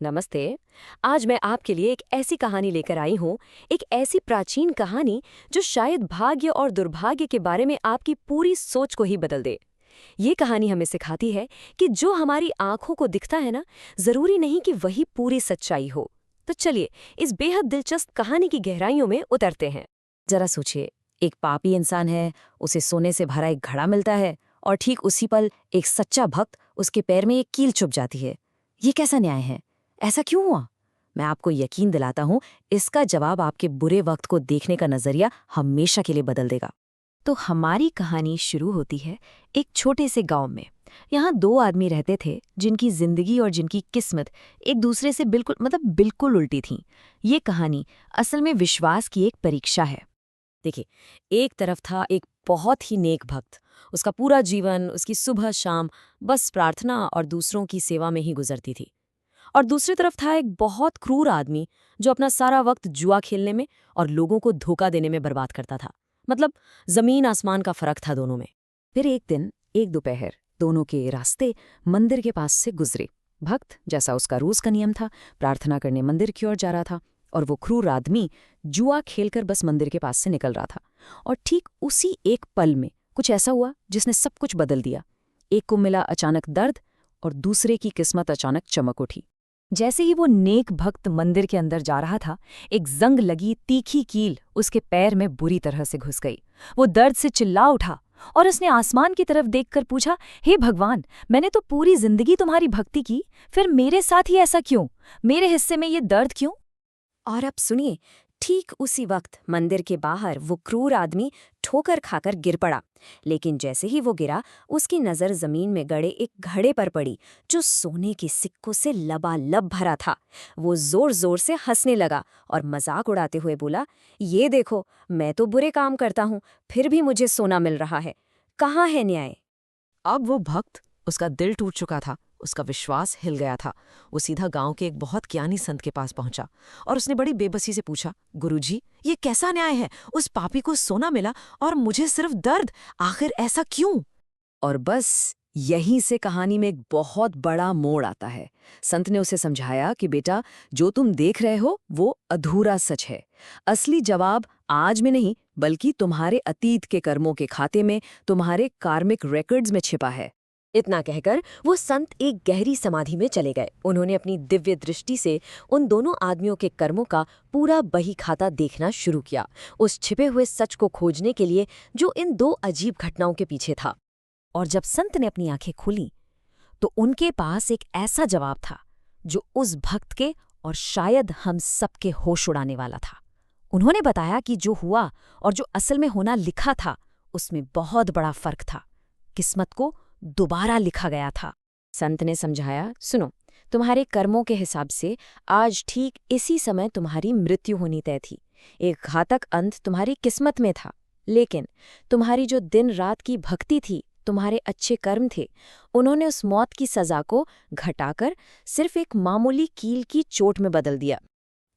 नमस्ते। आज मैं आपके लिए एक ऐसी कहानी लेकर आई हूँ, एक ऐसी प्राचीन कहानी जो शायद भाग्य और दुर्भाग्य के बारे में आपकी पूरी सोच को ही बदल दे। ये कहानी हमें सिखाती है कि जो हमारी आंखों को दिखता है ना, जरूरी नहीं कि वही पूरी सच्चाई हो। तो चलिए इस बेहद दिलचस्प कहानी की गहराइयों में उतरते हैं। जरा सोचिए, एक पापी इंसान है, उसे सोने से भरा एक घड़ा मिलता है और ठीक उसी पल एक सच्चा भक्त उसके पैर में एक कील चुभ जाती है। ये कैसा न्याय है? ऐसा क्यों हुआ? मैं आपको यकीन दिलाता हूँ, इसका जवाब आपके बुरे वक्त को देखने का नजरिया हमेशा के लिए बदल देगा। तो हमारी कहानी शुरू होती है एक छोटे से गांव में। यहाँ दो आदमी रहते थे जिनकी जिंदगी और जिनकी किस्मत एक दूसरे से बिल्कुल उल्टी थी। ये कहानी असल में विश्वास की एक परीक्षा है। देखिए, एक तरफ था एक बहुत ही नेक भक्त। उसका पूरा जीवन, उसकी सुबह शाम बस प्रार्थना और दूसरों की सेवा में ही गुजरती थी। और दूसरी तरफ था एक बहुत क्रूर आदमी जो अपना सारा वक्त जुआ खेलने में और लोगों को धोखा देने में बर्बाद करता था। मतलब जमीन आसमान का फर्क था दोनों में। फिर एक दिन, एक दोपहर, दोनों के रास्ते मंदिर के पास से गुजरे। भक्त, जैसा उसका रोज का नियम था, प्रार्थना करने मंदिर की ओर जा रहा था और वो क्रूर आदमी जुआ खेलकर बस मंदिर के पास से निकल रहा था। और ठीक उसी एक पल में कुछ ऐसा हुआ जिसने सब कुछ बदल दिया। एक को मिला अचानक दर्द और दूसरे की किस्मत अचानक चमक उठी। जैसे ही वो नेक भक्त मंदिर के अंदर जा रहा था, एक जंग लगी तीखी कील उसके पैर में बुरी तरह से घुस गई। वो दर्द से चिल्ला उठा और उसने आसमान की तरफ देखकर पूछा, हे भगवान, मैंने तो पूरी जिंदगी तुम्हारी भक्ति की, फिर मेरे साथ ही ऐसा क्यों? मेरे हिस्से में ये दर्द क्यों? और अब सुनिए, ठीक उसी वक्त मंदिर के बाहर वो क्रूर आदमी ठोकर खाकर गिर पड़ा। लेकिन जैसे ही वो गिरा, उसकी नज़र जमीन में गड़े एक घड़े पर पड़ी जो सोने के सिक्कों से लबालब भरा था। वो जोर जोर से हंसने लगा और मजाक उड़ाते हुए बोला, ये देखो, मैं तो बुरे काम करता हूँ, फिर भी मुझे सोना मिल रहा है। कहाँ है न्याय? अब वो भक्त, उसका दिल टूट चुका था, उसका विश्वास हिल गया था। वो सीधा गांव के एक बहुत ज्ञानी संत के पास पहुंचा और उसने बड़ी बेबसी से पूछा, गुरुजी, ये कैसा न्याय है? उस पापी को सोना मिला और मुझे सिर्फ दर्द, आखिर ऐसा क्यों? और बस यहीं से कहानी में एक बहुत बड़ा मोड़ आता है। संत ने उसे समझाया कि बेटा, जो तुम देख रहे हो वो अधूरा सच है। असली जवाब आज में नहीं, बल्कि तुम्हारे अतीत के कर्मों के खाते में, तुम्हारे कार्मिक रिकॉर्ड्स में छिपा है। इतना कहकर वो संत एक गहरी समाधि में चले गए। उन्होंने अपनी दिव्य दृष्टि से उन दोनों आदमियों के कर्मों का पूरा बही खाता देखना शुरू किया, उस छिपे हुए सच को खोजने के लिए जो इन दो अजीब घटनाओं के पीछे था। और जब संत ने अपनी आंखें खोली तो उनके पास एक ऐसा जवाब था जो उस भक्त के और शायद हम सबके होश उड़ाने वाला था। उन्होंने बताया कि जो हुआ और जो असल में होना लिखा था, उसमें बहुत बड़ा फर्क था। किस्मत को दोबारा लिखा गया था। संत ने समझाया, सुनो, तुम्हारे कर्मों के हिसाब से आज ठीक इसी समय तुम्हारी मृत्यु होनी तय थी। एक घातक अंत तुम्हारी किस्मत में था, लेकिन तुम्हारी जो दिन रात की भक्ति थी, तुम्हारे अच्छे कर्म थे, उन्होंने उस मौत की सजा को घटाकर सिर्फ एक मामूली कील की चोट में बदल दिया।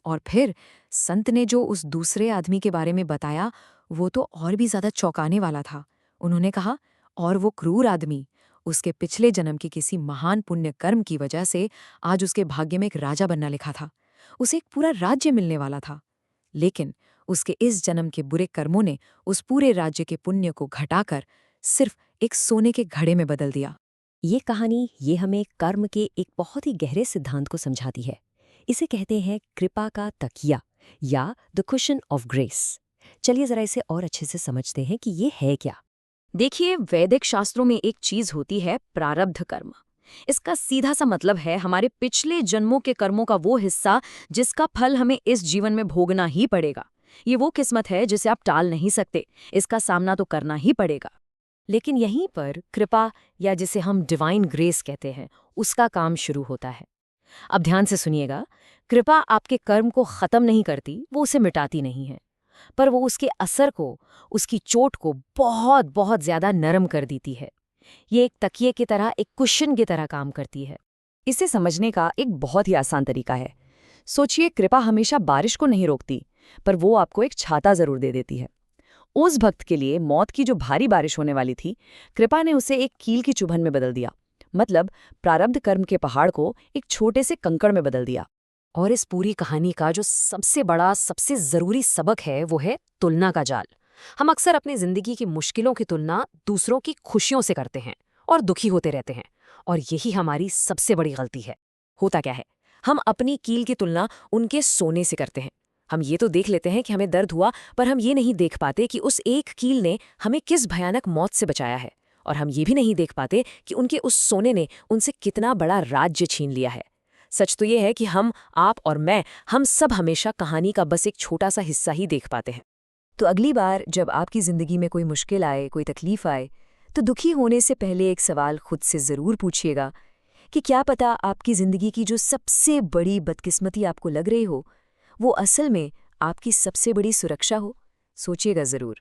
और फिर संत ने जो उस दूसरे आदमी के बारे में बताया, वो तो और भी ज्यादा चौंकाने वाला था। उन्होंने कहा, और वो क्रूर आदमी, उसके पिछले जन्म के किसी महान पुण्य कर्म की वजह से आज उसके भाग्य में एक राजा बनना लिखा था। उसे एक पूरा राज्य मिलने वाला था। लेकिन उसके इस जन्म के बुरे कर्मों ने उस पूरे राज्य के पुण्य को घटाकर सिर्फ एक सोने के घड़े में बदल दिया। ये कहानी हमें कर्म के एक बहुत ही गहरे सिद्धांत को समझाती है। इसे कहते हैं कृपा का तकिया या द कुशन ऑफ ग्रेस। चलिए जरा इसे और अच्छे से समझते हैं कि ये है क्या। देखिए, वैदिक शास्त्रों में एक चीज होती है प्रारब्ध कर्म। इसका सीधा सा मतलब है हमारे पिछले जन्मों के कर्मों का वो हिस्सा जिसका फल हमें इस जीवन में भोगना ही पड़ेगा। ये वो किस्मत है जिसे आप टाल नहीं सकते, इसका सामना तो करना ही पड़ेगा। लेकिन यहीं पर कृपा, या जिसे हम डिवाइन ग्रेस कहते हैं, उसका काम शुरू होता है। अब ध्यान से सुनिएगा, कृपा आपके कर्म को खत्म नहीं करती, वो उसे मिटाती नहीं है, पर वो उसके असर को, उसकी चोट को बहुत बहुत ज्यादा नरम कर देती है। ये एक तकिए की तरह, एक कुशन की तरह काम करती है। इसे समझने का एक बहुत ही आसान तरीका है। सोचिए, कृपा हमेशा बारिश को नहीं रोकती, पर वो आपको एक छाता जरूर दे देती है। उस भक्त के लिए मौत की जो भारी बारिश होने वाली थी, कृपा ने उसे एक कील की चुभन में बदल दिया। मतलब प्रारब्ध कर्म के पहाड़ को एक छोटे से कंकड़ में बदल दिया। और इस पूरी कहानी का जो सबसे बड़ा, सबसे ज़रूरी सबक है वो है तुलना का जाल। हम अक्सर अपनी ज़िंदगी की मुश्किलों की तुलना दूसरों की खुशियों से करते हैं और दुखी होते रहते हैं, और यही हमारी सबसे बड़ी गलती है। होता क्या है, हम अपनी कील की तुलना उनके सोने से करते हैं। हम ये तो देख लेते हैं कि हमें दर्द हुआ, पर हम ये नहीं देख पाते कि उस एक कील ने हमें किस भयानक मौत से बचाया है। और हम ये भी नहीं देख पाते कि उनके उस सोने ने उनसे कितना बड़ा राज्य छीन लिया है। सच तो ये है कि हम, आप और मैं, हम सब हमेशा कहानी का बस एक छोटा सा हिस्सा ही देख पाते हैं। तो अगली बार जब आपकी ज़िंदगी में कोई मुश्किल आए, कोई तकलीफ आए, तो दुखी होने से पहले एक सवाल खुद से ज़रूर पूछिएगा कि क्या पता आपकी ज़िंदगी की जो सबसे बड़ी बदकिस्मती आपको लग रही हो, वो असल में आपकी सबसे बड़ी सुरक्षा हो। सोचिएगा ज़रूर।